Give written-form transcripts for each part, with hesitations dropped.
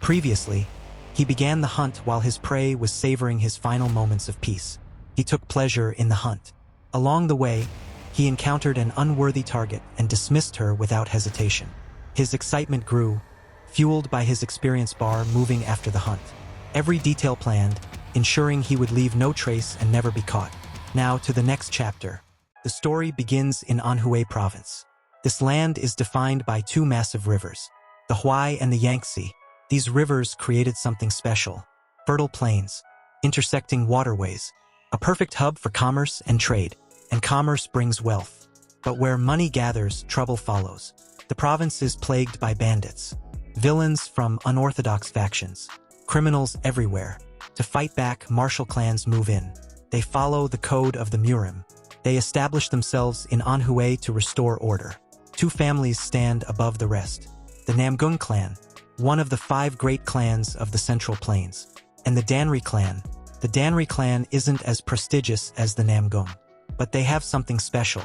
Previously, he began the hunt while his prey was savoring his final moments of peace. He took pleasure in the hunt. Along the way, he encountered an unworthy target and dismissed her without hesitation. His excitement grew, fueled by his experience bar moving after the hunt. Every detail planned, ensuring he would leave no trace and never be caught. Now to the next chapter. The story begins in Anhui province. This land is defined by two massive rivers, the Huai and the Yangtze. These rivers created something special. Fertile plains, intersecting waterways, a perfect hub for commerce and trade. And commerce brings wealth. But where money gathers, trouble follows. The province is plagued by bandits, villains from unorthodox factions, criminals everywhere. To fight back, martial clans move in. They follow the code of the Murim. They establish themselves in Anhui to restore order. Two families stand above the rest. The Namgung clan, one of the 5 great clans of the Central Plains, and the Danri clan. The Danri clan isn't as prestigious as the Namgung, but they have something special.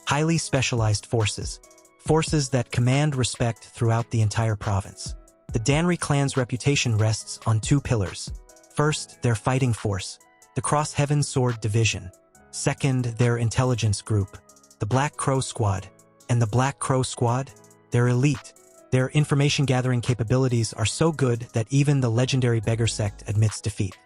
Highly specialized forces. Forces that command respect throughout the entire province. The Danri clan's reputation rests on 2 pillars. First, their fighting force, the Cross Heaven Sword Division. Second, their intelligence group, the Black Crow Squad. And the Black Crow Squad? They're elite. Their information-gathering capabilities are so good that even the legendary beggar sect admits defeat.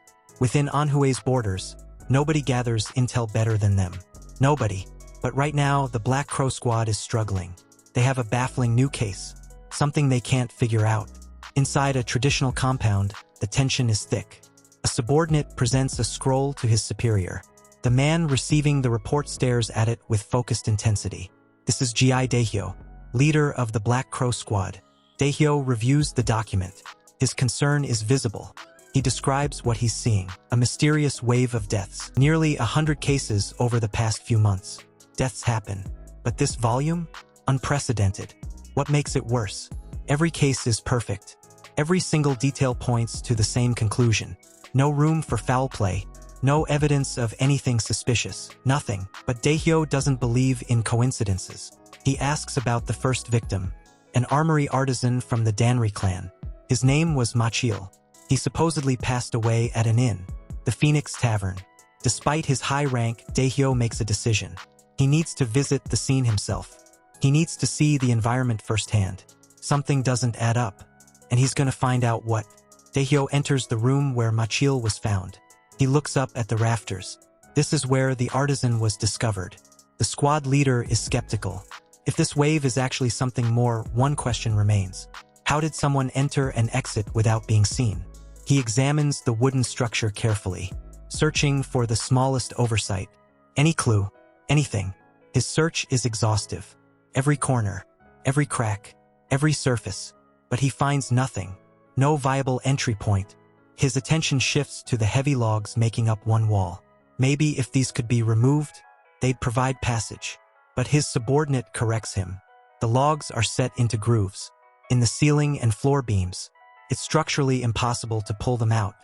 Within Anhui's borders, nobody gathers intel better than them. Nobody. But right now, the Black Crow Squad is struggling. They have a baffling new case, something they can't figure out. Inside a traditional compound, the tension is thick. A subordinate presents a scroll to his superior. The man receiving the report stares at it with focused intensity. This is Gi Daehyo, leader of the Black Crow Squad. Daehyo reviews the document. His concern is visible. He describes what he's seeing, a mysterious wave of deaths. Nearly 100 cases over the past few months. Deaths happen. But this volume? Unprecedented. What makes it worse? Every case is perfect. Every single detail points to the same conclusion. No room for foul play. No evidence of anything suspicious. Nothing. But Daehyo doesn't believe in coincidences. He asks about the first victim, an armory artisan from the Danri clan. His name was Machil. He supposedly passed away at an inn, the Phoenix Tavern. Despite his high rank, Daehyo makes a decision. He needs to visit the scene himself. He needs to see the environment firsthand. Something doesn't add up, and he's gonna find out what. Daehyo enters the room where Machil was found. He looks up at the rafters. This is where the artisan was discovered. The squad leader is skeptical. If this wave is actually something more, one question remains. How did someone enter and exit without being seen? He examines the wooden structure carefully, searching for the smallest oversight. Any clue, anything. His search is exhaustive. Every corner, every crack, every surface. But he finds nothing. No viable entry point. His attention shifts to the heavy logs making up one wall. Maybe if these could be removed, they'd provide passage. But his subordinate corrects him. The logs are set into grooves, in the ceiling and floor beams. It's structurally impossible to pull them out,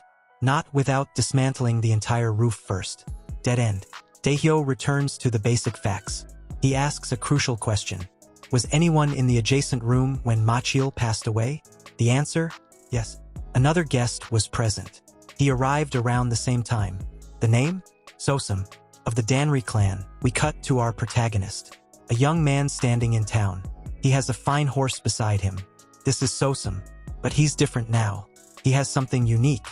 not without dismantling the entire roof first. Dead end. Daehyo returns to the basic facts. He asks a crucial question. Was anyone in the adjacent room when Machil passed away? The answer? Yes. Another guest was present. He arrived around the same time. The name? Sosum. Of the Danri clan. We cut to our protagonist. A young man standing in town. He has a fine horse beside him. This is Sosum. But he's different now. He has something unique.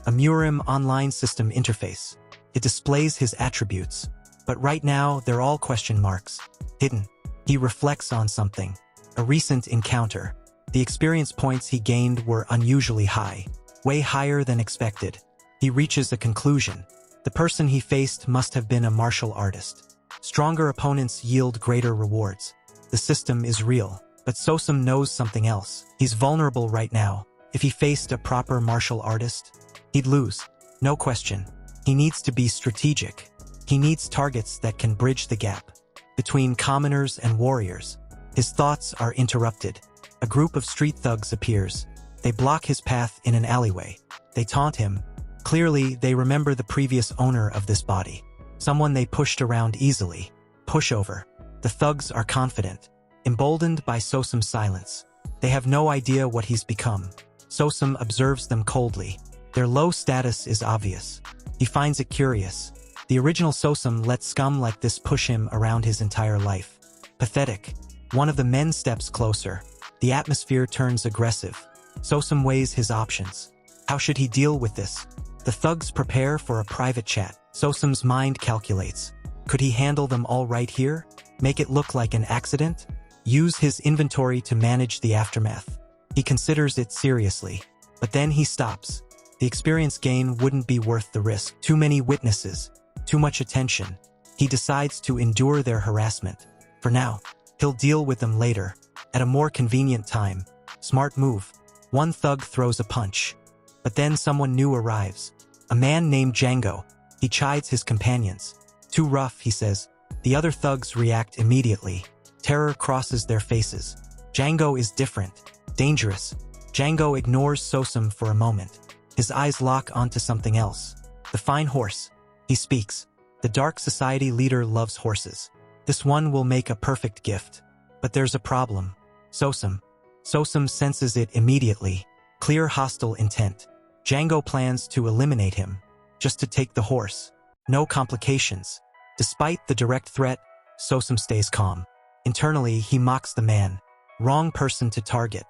A Murim online system interface. It displays his attributes. But right now, they're all question marks. Hidden. He reflects on something. A recent encounter. The experience points he gained were unusually high. Way higher than expected. He reaches a conclusion. The person he faced must have been a martial artist. Stronger opponents yield greater rewards. The system is real. But Sosum knows something else. He's vulnerable right now. If he faced a proper martial artist, he'd lose. No question. He needs to be strategic. He needs targets that can bridge the gap between commoners and warriors. His thoughts are interrupted. A group of street thugs appears. They block his path in an alleyway. They taunt him. Clearly, they remember the previous owner of this body. Someone they pushed around easily. Pushover. The thugs are confident, emboldened by Sosum's silence. They have no idea what he's become. Sosum observes them coldly. Their low status is obvious. He finds it curious. The original Sosum let scum like this push him around his entire life. Pathetic. One of the men steps closer. The atmosphere turns aggressive. Sosum weighs his options. How should he deal with this? The thugs prepare for a private chat. Sosum's mind calculates. Could he handle them all right here? Make it look like an accident? Use his inventory to manage the aftermath. He considers it seriously. But then he stops. The experience gain wouldn't be worth the risk. Too many witnesses. Too much attention. He decides to endure their harassment. For now, he'll deal with them later, at a more convenient time. Smart move. One thug throws a punch. But then someone new arrives. A man named Django. He chides his companions. Too rough, he says. The other thugs react immediately. Terror crosses their faces. Django is different. Dangerous. Django ignores Sosum for a moment. His eyes lock onto something else. The fine horse. He speaks. The Dark Society leader loves horses. This one will make a perfect gift. But there's a problem. Sosum. Sosum senses it immediately. Clear hostile intent. Django plans to eliminate him. Just to take the horse. No complications. Despite the direct threat, Sosum stays calm. Internally, he mocks the man. Wrong person to target.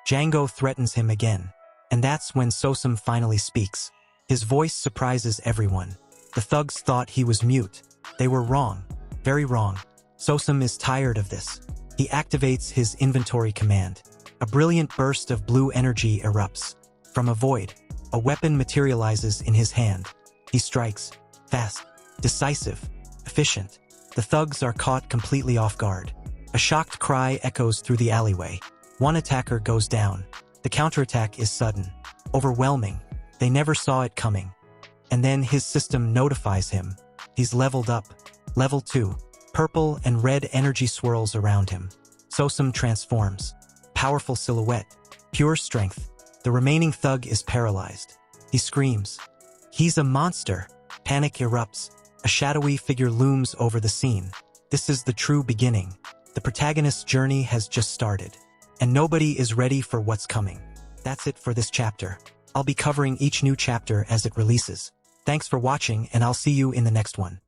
Django threatens him again. And that's when Sosum finally speaks. His voice surprises everyone. The thugs thought he was mute. They were wrong. Very wrong. Sosum is tired of this. He activates his inventory command. A brilliant burst of blue energy erupts. From a void, a weapon materializes in his hand. He strikes. Fast. Decisive. Efficient. The thugs are caught completely off guard. A shocked cry echoes through the alleyway. One attacker goes down. The counterattack is sudden. Overwhelming. They never saw it coming. And then his system notifies him. He's leveled up. Level 2. Purple and red energy swirls around him. Sosum transforms. Powerful silhouette. Pure strength. The remaining thug is paralyzed. He screams. He's a monster. Panic erupts. A shadowy figure looms over the scene. This is the true beginning. The protagonist's journey has just started. And nobody is ready for what's coming. That's it for this chapter. I'll be covering each new chapter as it releases. Thanks for watching, and I'll see you in the next one.